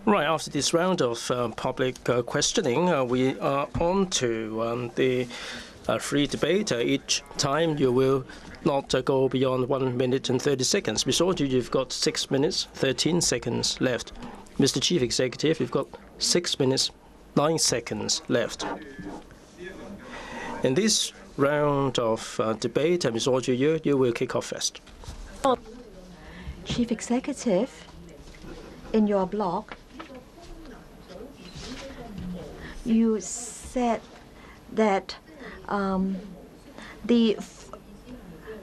Right, after this round of public questioning, we are on to the free debate. Each time you will not go beyond 1 minute and 30 seconds. Ms. Audrey, you've got 6 minutes, 13 seconds left. Mr. Chief Executive, you've got 6 minutes, 9 seconds left. In this round of debate, Ms. Audrey, you will kick off first. Chief Executive, in your blog, you said that the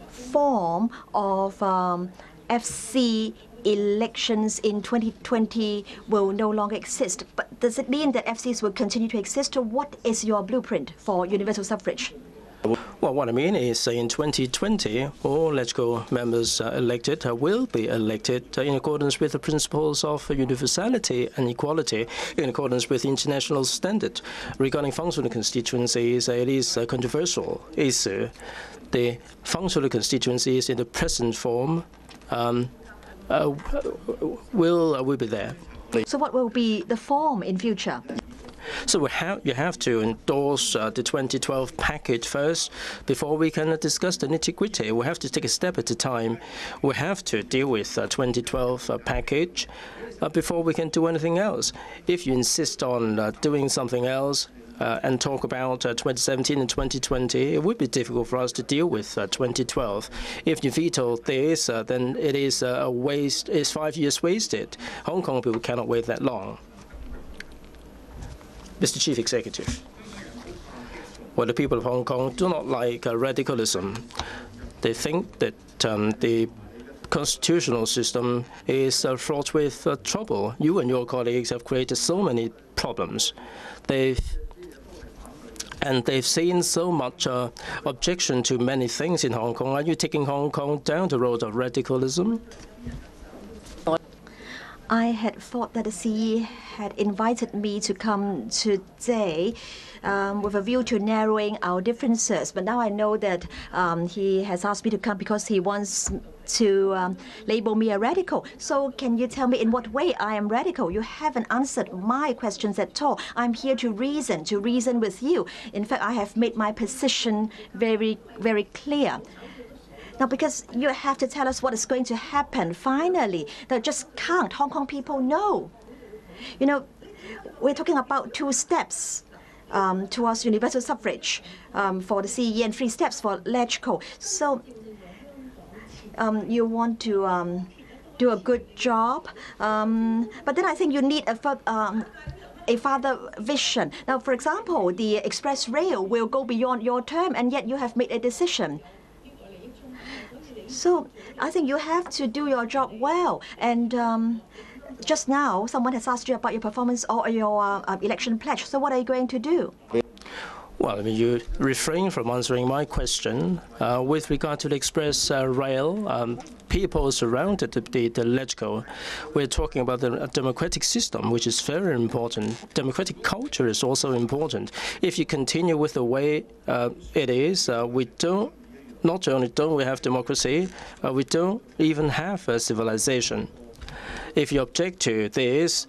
form of FC elections in 2020 will no longer exist. But does it mean that FCs will continue to exist, or what is your blueprint for universal suffrage? Well, what I mean is in 2020, all LegCo members elected will be elected in accordance with the principles of universality and equality, in accordance with international standard. Regarding functional constituencies, it is a controversial issue. The functional constituencies in the present form will be there. So what will be the form in future? So you have to endorse the 2012 package first before we can discuss the nitty-gritty. We have to take a step at a time. We have to deal with the 2012 package before we can do anything else. If you insist on doing something else and talk about 2017 and 2020, it would be difficult for us to deal with 2012. If you veto this, then it is a waste. It's 5 years wasted. Hong Kong people cannot wait that long. Mr. Chief Executive, well, the people of Hong Kong do not like radicalism. They think that the constitutional system is fraught with trouble. You and your colleagues have created so many problems. They've seen so much objection to many things in Hong Kong. Are you taking Hong Kong down the road of radicalism? I had thought that the CE had invited me to come today with a view to narrowing our differences. But now I know that he has asked me to come because he wants to label me a radical. So can you tell me in what way I am radical? You haven't answered my questions at all. I'm here to reason with you. In fact, I have made my position very, very clear. Now, because you have to tell us what is going to happen finally. That just can't Hong Kong people know. You know, we're talking about 2 steps towards universal suffrage for the CE and 3 steps for LegCo. So you want to do a good job, but then I think you need a further vision. Now, for example, the express rail will go beyond your term, and yet you have made a decision. So I think you have to do your job well. And just now, someone has asked you about your performance or your election pledge. So what are you going to do? Well, I mean, you refrain from answering my question. With regard to the express rail, people surrounded the LegCo. We're talking about the democratic system, which is very important. Democratic culture is also important. If you continue with the way it is, not only don't we have democracy, we don't even have a civilization. If you object to this,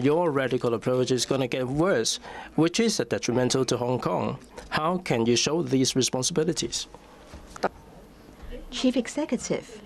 your radical approach is going to get worse, which is detrimental to Hong Kong. How can you show these responsibilities? Chief Executive,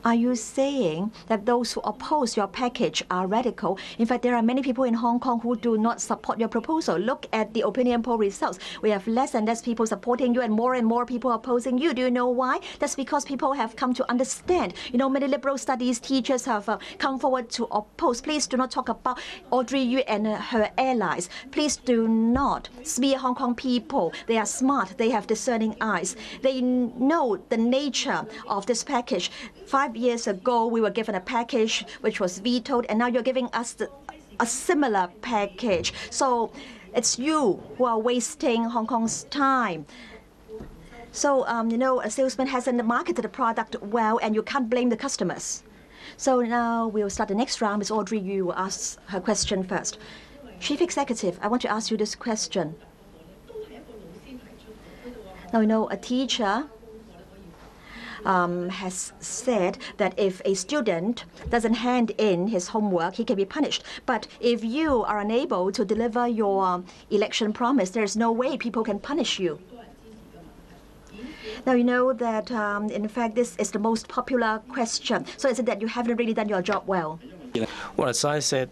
are you saying that those who oppose your package are radical? In fact, there are many people in Hong Kong who do not support your proposal. Look at the opinion poll results. We have less and less people supporting you and more people opposing you. Do you know why? That's because people have come to understand. You know, many liberal studies teachers have come forward to oppose. Please do not talk about Audrey Yu and her allies. Please do not smear Hong Kong people. They are smart. They have discerning eyes. They know the nature of this package. 5 years ago, we were given a package which was vetoed, and now you're giving us a similar package. So it's you who are wasting Hong Kong's time. So, you know, a salesman hasn't marketed the product well, and you can't blame the customers. So now we'll start the next round. Ms. Audrey, you will ask her question first. Chief Executive, I want to ask you this question. Now, you know, a teacher has said that if a student doesn't hand in his homework, he can be punished. But if you are unable to deliver your election promise, there's no way people can punish you. Now, you know that, in fact, this is the most popular question. So is it that you haven't really done your job well? Well, as I said,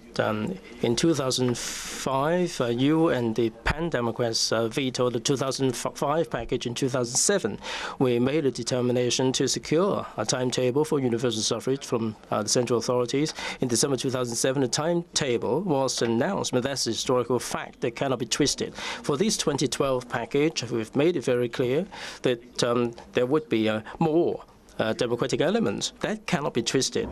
in 2005, you and the Pan-Democrats vetoed the 2005 package in 2007. We made a determination to secure a timetable for universal suffrage from the central authorities. In December 2007, a timetable was announced, but that's a historical fact that cannot be twisted. For this 2012 package, we've made it very clear that there would be more democratic elements. That cannot be twisted.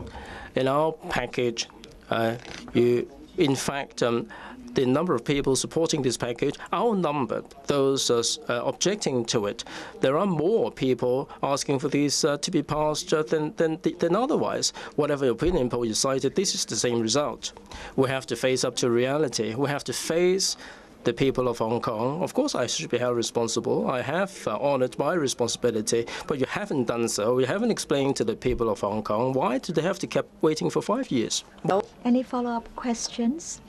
In our package, in fact, the number of people supporting this package outnumbered those objecting to it. There are more people asking for these to be passed than otherwise. Whatever opinion poll you cited, this is the same result. We have to face up to reality. We have to face the people of Hong Kong. Of course, I should be held responsible. I have honored my responsibility, but you haven't done so. You haven't explained to the people of Hong Kong why do they have to keep waiting for 5 years. Any follow-up questions?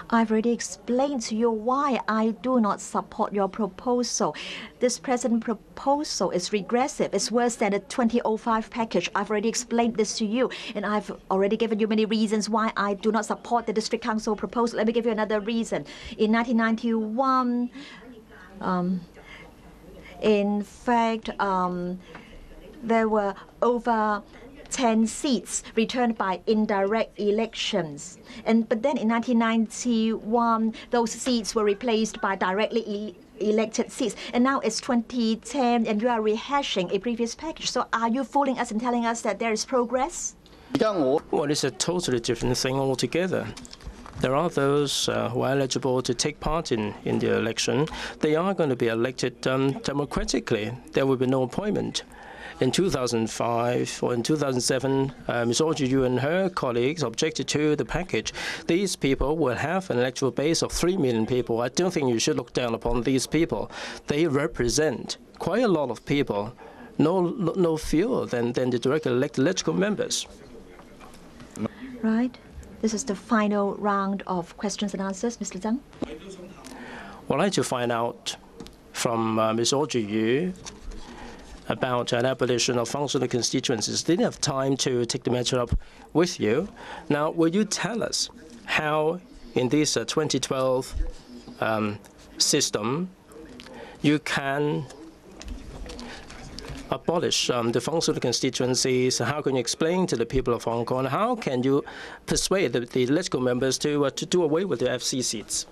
I've already explained to you why I do not support your proposal. This present proposal is regressive. It's worse than the 2005 package. I've already explained this to you, and I've already given you many reasons why I do not support the district council proposal. Let me give you another reason. In 1991, in fact, there were over 10 seats returned by indirect elections. But then in 1991, those seats were replaced by directly elected seats. And now it's 2010, and you are rehashing a previous package. So are you fooling us and telling us that there is progress? Well, it's a totally different thing altogether. There are those who are eligible to take part in the election. They are going to be elected democratically. There will be no appointment. In 2005 or in 2007, Ms. Audrey, you and her colleagues objected to the package. These people will have an electoral base of 3 million people. I don't think you should look down upon these people. They represent quite a lot of people, no fewer than the directly elected electoral members. Right. This is the final round of questions and answers. Mr. Tsang. I'd like to find out from Ms. Audrey Yu about an abolition of functional constituencies. Didn't have time to take the matter up with you. Now, will you tell us how, in this 2012 system, you can abolish the functional constituencies? How can you explain to the people of Hong Kong? How can you persuade the electoral members to do away with the FC seats?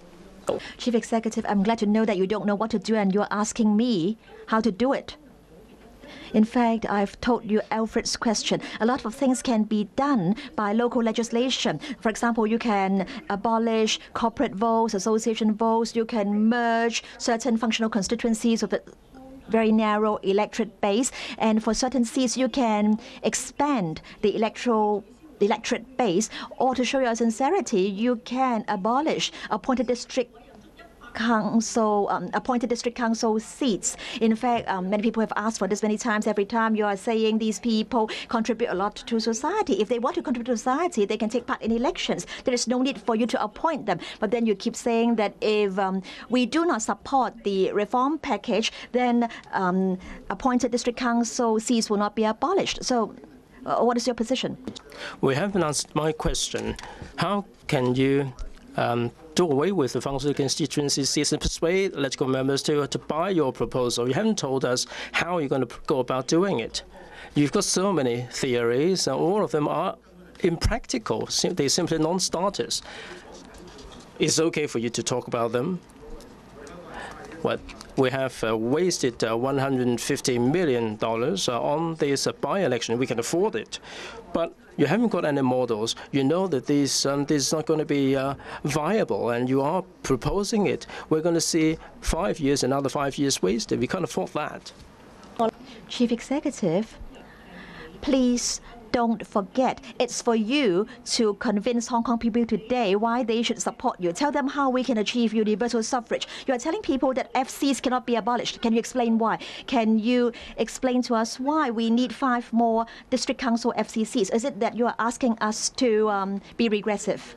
Chief Executive, I'm glad to know that you don't know what to do and you're asking me how to do it. In fact, I've told you Alfred's question. A lot of things can be done by local legislation. For example, you can abolish corporate votes, association votes. You can merge certain functional constituencies with a very narrow electorate base. And for certain seats, you can expand the electorate base. Or to show your sincerity, you can abolish appointed district council seats. In fact, many people have asked for this many times. Every time you are saying these people contribute a lot to society. If they want to contribute to society, they can take part in elections. There is no need for you to appoint them. But then you keep saying that if we do not support the reform package, then appointed district council seats will not be abolished. So what is your position? We haven't answered my question. How can you do away with the functional constituency seats and persuade electoral members to buy your proposal? You haven't told us how you're going to go about doing it. You've got so many theories, and all of them are impractical. They're simply non-starters. It's okay for you to talk about them. What we have wasted $150 million on this by-election. We can afford it. But you haven't got any models. You know that this is not going to be viable, and you are proposing it. We're going to see 5 years, another 5 years wasted. We can't afford that. Chief Executive, please don't forget, it's for you to convince Hong Kong people today why they should support you. Tell them how we can achieve universal suffrage. You are telling people that FCs cannot be abolished. Can you explain why? Can you explain to us why we need 5 more district council FCCs? Is it that you are asking us to be regressive?